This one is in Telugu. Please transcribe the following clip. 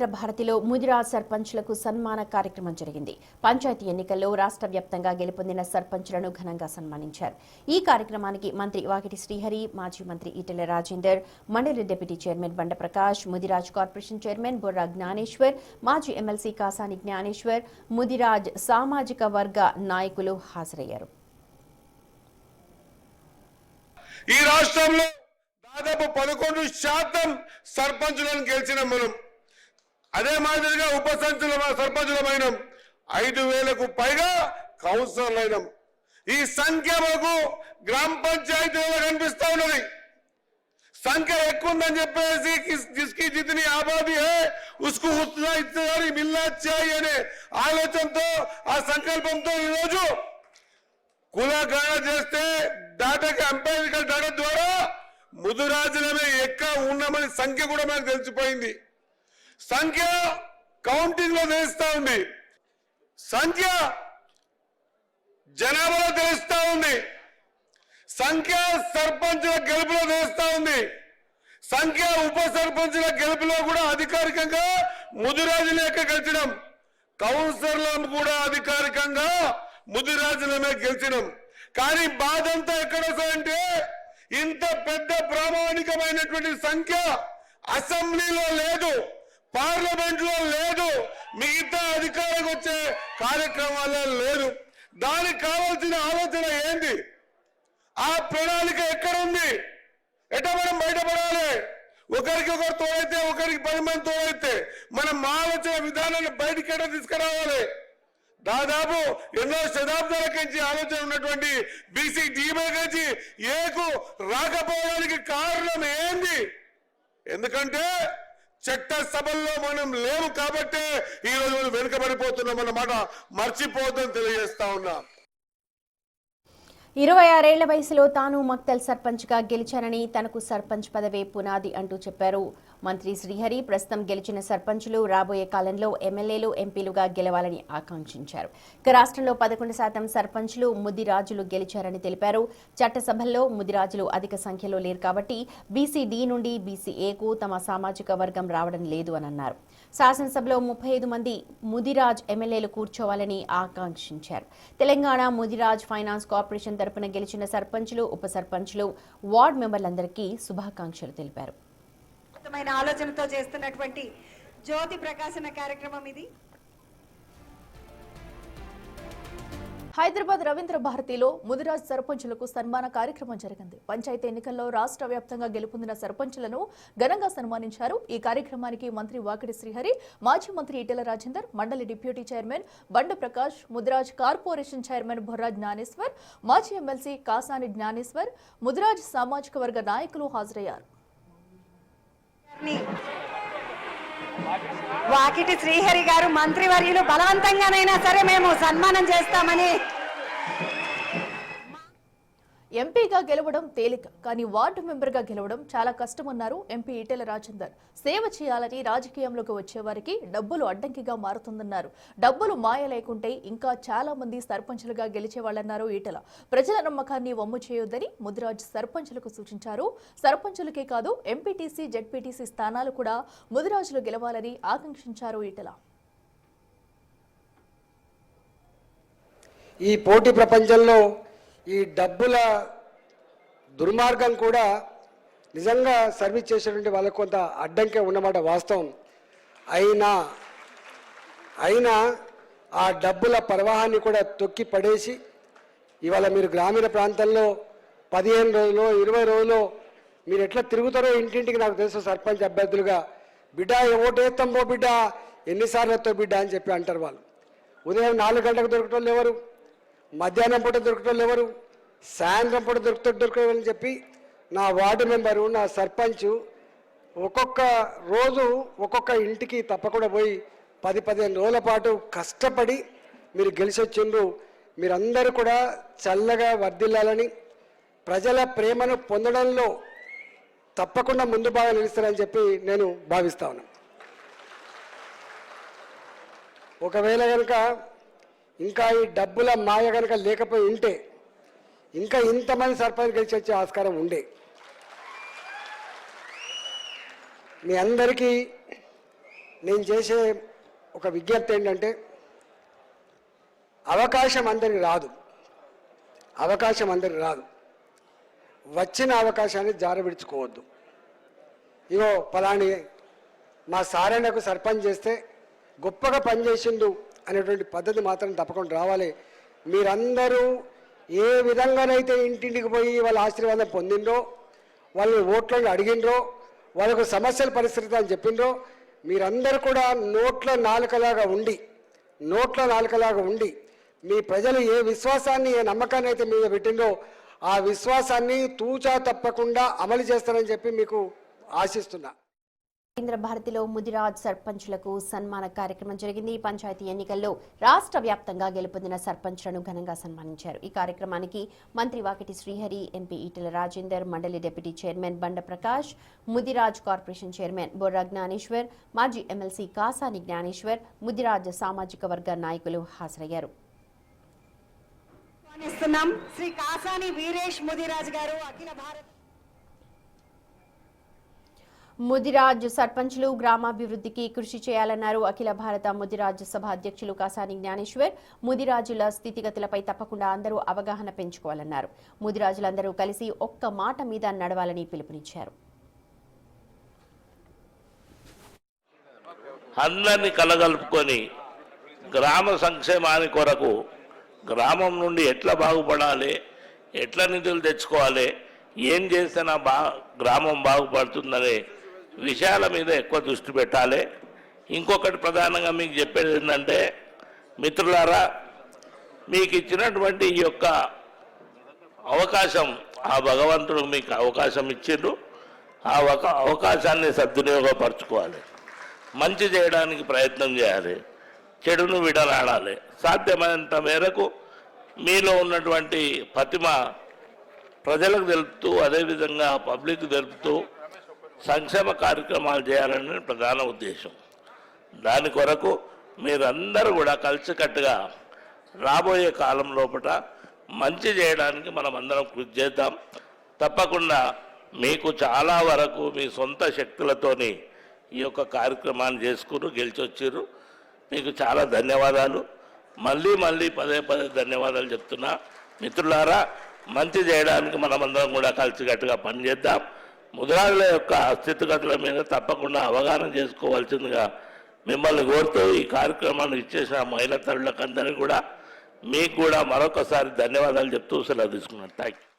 రవీంద్ర భారతిలో ముదిరాజ్ సర్పంచ్లకు సన్మాన కార్యక్రమం జరిగింది. పంచాయతీ ఎన్నికల్లో రాష్ట్ర వ్యాప్తంగా గెలుపొందిన సర్పంచ్లను ఘనంగా సన్మానించారు. ఈ కార్యక్రమానికి మంత్రి వాకిటి శ్రీహరి, మాజీ మంత్రి ఈటెల రాజేందర్, మండలి డిప్యూటీ చైర్మన్ బండ ప్రకాష్, ముదిరాజ్ కార్పొరేషన్ చైర్మన్ బొర్రా జ్ఞానేశ్వర్, మాజీ ఎమ్మెల్సీ కాసాని జ్ఞానేశ్వర్, ముదిరాజ్ సామాజిక వర్గ నాయకులు హాజరయ్యారు. ఈ రాష్ట్రంలో దాదాపు 11% సర్పంచులను గెలిచిన మనం, అదే మాదిరిగా ఉప సర్పంచులమైన 5,000కు పైగా కౌన్సిలర్లైనం. ఈ సంఖ్య మాకు గ్రామ పంచాయతీలో కనిపిస్తా ఉన్నది. సంఖ్య ఎక్కువ ఉందని చెప్పేసి జిస్కి జితని ఆబాదీ హే ఉస్కు ఉత్నా ఇత్తదారి మిల్నా చాయి అనే ఆలోచనతో, ఆ సంకల్పంతో ఈరోజు కులగణన చేస్తే డాటాకి ఎంపైరికల్ డాటా ద్వారా ముదిరాజులమే ఎక్కువ ఉన్నామని సంఖ్య కూడా మనకు తెలిసిపోయింది. సంఖ్య కౌంటింగ్ లో తెలుస్తా ఉంది, సంఖ్య జనాభాలో తెలుస్తా ఉంది, సంఖ్య సర్పంచుల గెలుపులో తెలుస్తా ఉంది, సంఖ్య ఉప సర్పంచుల గెలుపులో కూడా అధికారికంగా ముదిరాజులే గెలిచినాం. కౌన్సిలర్లను కూడా అధికారికంగా ముదిరాజులమే గెలిచినాం. కానీ బాధంతా ఎక్కడ వస్తాయంటే, ఇంత పెద్ద ప్రామాణికమైనటువంటి సంఖ్య అసెంబ్లీలో లేదు, పార్లమెంట్ లో లేదు, మిగతా అధికారం వచ్చే కార్యక్రమాల్లో లేదు. దానికి కావాల్సిన ఆలోచన ఏంటి? ఆ ప్రణాళిక ఎక్కడుంది? ఎట్లా మనం బయటపడాలి? ఒకరికి ఒకరు తోడైతే, ఒకరికి 10 మంది తోడైతే మనం ఆలోచన విధానాన్ని బయటికి ఎట్లా తీసుకురావాలి? దాదాపు ఎన్నో శతాబ్దాల నుంచి ఆలోచన ఉన్నటువంటి బీసీ డీబై నుంచి ఏకు రాకపోవడానికి కారణం ఏంది? ఎందుకంటే చట్టసభల్లో మనం లేవు కాబట్టి ఈ రోజు మనం వెనుకబడిపోతున్నాం అన్నమాట. మర్చిపోతుందని తెలియజేస్తా ఉన్నా. 26 ఏళ్ల వయసులో తాను మక్తల్ సర్పంచ్గా గెలిచానని, తనకు సర్పంచ్ పదవే పునాది అంటూ చెప్పారు మంత్రి శ్రీహరి. ప్రస్తుతం గెలిచిన సర్పంచులు రాబోయే కాలంలో ఎమ్మెల్యేలు, ఎంపీలుగా గెలవాలని ఆకాంక్షించారు. ఇక రాష్ట్రంలో 11% సర్పంచ్లు ముదిరాజులు గెలిచారని తెలిపారు. చట్టసభల్లో ముదిరాజులు అధిక సంఖ్యలో లేరు కాబట్టి బీసీ డి నుండి బీసీ ఏకు తమ సామాజిక వర్గం రావడం లేదు అని అన్నారు. శాసనసభలో 35 మంది ముదిరాజ్ ఎమ్మెల్యేలు కూర్చోవాలని ఆకాంక్షించారు. తెలంగాణ ముదిరాజ్ ఫైనాన్స్ కార్పొరేషన్ తరపున గెలిచిన సర్పంచులు, ఉప సర్పంచులు, వార్డు మెంబర్లందరికీ శుభాకాంక్షలు తెలిపారు. ఆలోచనతో చేస్తున్నటువంటి జ్యోతి ప్రకాశన కార్యక్రమం ఇది. హైదరాబాద్ రవీంద్ర భారతిలో ముదిరాజ్ సర్పంచులకు సన్మాన కార్యక్రమం జరిగింది. పంచాయతీ ఎన్నికల్లో రాష్ట్ర వ్యాప్తంగా గెలుపొందిన సర్పంచులను ఘనంగా సన్మానించారు. ఈ కార్యక్రమానికి మంత్రి వాకిటి శ్రీహరి, మాజీ మంత్రి ఈటెల రాజేందర్, మండలి డిప్యూటీ చైర్మన్ బండ ప్రకాష్, ముదిరాజ్ కార్పొరేషన్ చైర్మన్ బొర్రా జ్ఞానేశ్వర్, మాజీ ఎమ్మెల్సీ కాసాని జ్ఞానేశ్వర్, ముదిరాజ్ సామాజిక వర్గ నాయకులు హాజరయ్యారు. వాకిటి శ్రీహరి గారు మంత్రివర్యులు బలవంతంగానైనా సరే మేము సన్మానం చేస్తామని. ఎంపీగా గెలవడం తేలిక, కానీ వార్డు మెంబర్గా గెలవడం చాలా కష్టమన్నారు ఎంపీ ఈటెల రాజేందర్. సేవ చేయాలని రాజకీయంలోకి వచ్చేవారికి డబ్బులు అడ్డంకిగా మారుతుందన్నారు. డబ్బులు మాయ లేకుంటే ఇంకా చాలా మంది సర్పంచులుగా గెలిచేవాళ్లన్నారు ఈటెల. ప్రజల నమ్మకాన్ని వమ్ము చేయొద్దని ముదిరాజ్ సర్పంచులకు సూచించారు. సర్పంచులకే కాదు ఎంపీటీసీ, జెడ్పీటీసీ స్థానాలు కూడా ముదిరాజులు గెలవాలని ఆకాంక్షించారు ఈటెల. ఈ పోటీ ప్రపంచంలో ఈ డబ్బుల దుర్మార్గం కూడా నిజంగా సర్వీస్ చేసేటువంటి వాళ్ళకు కొంత అడ్డంకే ఉన్నమాట వాస్తవం. అయినా ఆ డబ్బుల ప్రవాహాన్ని కూడా తొక్కి పడేసి ఇవాళ మీరు గ్రామీణ ప్రాంతాల్లో 15 రోజులు 20 రోజులు మీరు ఎట్లా తిరుగుతారో ఇంటింటికి నాకు తెలుసు. సర్పంచ్ అభ్యర్థులుగా బిడ్డ ఓటేస్తాం పో బిడ్డ, ఎన్నిసార్లు వస్తావు బిడ్డ అని చెప్పి అంటారు. వాళ్ళు ఉదయం 4 గంటలకు దొరకటోళ్ళు ఎవరు, మధ్యాహ్నం పూట దొరకటోళ్ళు ఎవరు, సాయంత్రం పూట దొరకని చెప్పి నా వార్డు మెంబరు, నా సర్పంచ్ ఒక్కొక్క రోజు ఒక్కొక్క ఇంటికి తప్పకుండా పోయి 10-15 రోజుల పాటు కష్టపడి మీరు గెలిచి వచ్చిండ్రు. మీరందరూ కూడా చల్లగా వర్ధిల్లాలని, ప్రజల ప్రేమను పొందడంలో తప్పకుండా ముందు బాగా నిలుస్తారని చెప్పి నేను భావిస్తా ఉన్నాను. ఒకవేళ కనుక ఇంకా ఈ డబ్బుల మాయ కనుక లేకపోయి ఉంటే ఇంకా ఇంతమంది సర్పంచ్ గెలిచి వచ్చే ఆస్కారం ఉండే. మీ అందరికీ నేను చేసే ఒక విజ్ఞప్తి ఏంటంటే అవకాశం అందరికి రాదు, వచ్చిన అవకాశాన్ని జారవిడుచుకోవద్దు. ఇగో పలాని మా సారణకు సర్పంచ్ చేస్తే గొప్పగా పనిచేసిండు అనేటువంటి పద్ధతి మాత్రం తప్పకుండా రావాలి. మీరందరూ ఏ విధంగానైతే ఇంటింటికి పోయి వాళ్ళ ఆశీర్వాదం పొందిండ్రో, వాళ్ళు ఓట్లను అడిగిండ్రో, వాళ్ళకు సమస్యల పరిస్థితి అని చెప్పిండ్రో, మీరందరూ కూడా నోట్ల నాలుకలాగా ఉండి మీ ప్రజలు ఏ విశ్వాసాన్ని ఏ నమ్మకాన్ని అయితే మీద పెట్టిండ్రో ఆ విశ్వాసాన్ని తూచా తప్పకుండా అమలు చేస్తారని చెప్పి మీకు ఆశిస్తున్నా. రవీంద్ర భారతిలో ముదిరాజ్ సర్పంచులకు సన్మాన కార్యక్రమం జరిగింది. పంచాయతీ ఎన్నికల్లో రాష్ట్ర వ్యాప్తంగా గెలుపొందిన సర్పంచ్లను ఘనంగా సన్మానించారు. ఈ కార్యక్రమానికి మంత్రి వాకిటి శ్రీహరి, ఎంపీ ఈటెల రాజేందర్, మండలి డిప్యూటీ చైర్మన్ బండ ప్రకాష్, ముదిరాజ్ కార్పొరేషన్ చైర్మన్ బొర్రా జ్ఞానేశ్వర్, మాజీ ఎమ్మెల్సీ కాసాని జ్ఞానేశ్వర్, ముదిరాజ్ సామాజిక వర్గ నాయకులు హాజరయ్యారు. శ్రీ కాసాని వీరేష్ ముదిరాజ్ గారు అఖిల భారత ముదిరాజ్ సర్పంచ్లు గ్రామాభివృద్ధికి కృషి చేయాలన్నారు. అఖిల భారత ముదిరాజ్ సభ అధ్యక్షులు కాసాని జ్ఞానేశ్వర్ ముదిరాజుల స్థితిగతులపై తప్పకుండా అందరూ అవగాహన పెంచుకోవాలన్నారు. ముదిరాజులందరూ కలిసి ఒక్క మాట మీద నడవాలని పిలుపునిచ్చారు. అందరినీ కలగలుపుకొని గ్రామ సంక్షేమాని కొరకు గ్రామం నుండి ఎట్లా బాగుపడాలి, ఎట్లా నిధులు తెచ్చుకోవాలి, ఏం చేస్తే నా గ్రామం బాగుపడుతుందనే విషయాల మీద ఎక్కువ దృష్టి పెట్టాలి. ఇంకొకటి ప్రధానంగా మీకు చెప్పేది ఏంటంటే, మిత్రులారా, మీకు ఇచ్చినటువంటి ఈ యొక్క అవకాశం, ఆ భగవంతుడు మీకు అవకాశం ఇచ్చిండు, ఆ అవకాశాన్ని సద్వినియోగపరచుకోవాలి. మంచి చేయడానికి ప్రయత్నం చేయాలి, చెడును విడనాడాలి. సాధ్యమైనంత మేరకు మీలో ఉన్నటువంటి ప్రతిమ ప్రజలకు తెలుపుతూ, అదేవిధంగా పబ్లిక్ తెలుపుతూ సంక్షేమ కార్యక్రమాలు చేయాలని ప్రధాన ఉద్దేశం. దాని కొరకు మీరందరూ కూడా కలిసికట్టుగా రాబోయే కాలం లోపల మంచి చేయడానికి మనం అందరం కృషి చేద్దాం. తప్పకుండా మీకు చాలా వరకు మీ సొంత శక్తులతోని ఈ యొక్క కార్యక్రమాన్ని చేసుకుని గెలిచొచ్చారు. మీకు చాలా ధన్యవాదాలు. మళ్ళీ పదే ధన్యవాదాలు చెప్తున్నా. మిత్రులారా, మంచి చేయడానికి మనమందరం కూడా కలిసికట్టుగా పనిచేద్దాం. ముదిరాజుల యొక్క స్థితిగతుల మీద తప్పకుండా అవగాహన చేసుకోవాల్సిందిగా మిమ్మల్ని కోరుతూ ఈ కార్యక్రమాన్ని ఇచ్చేసిన మహిళా తల్లులకందరికీ కూడా మీకు కూడా మరొకసారి ధన్యవాదాలు చెప్తూ సెలవు తీసుకున్నాను. Thank you.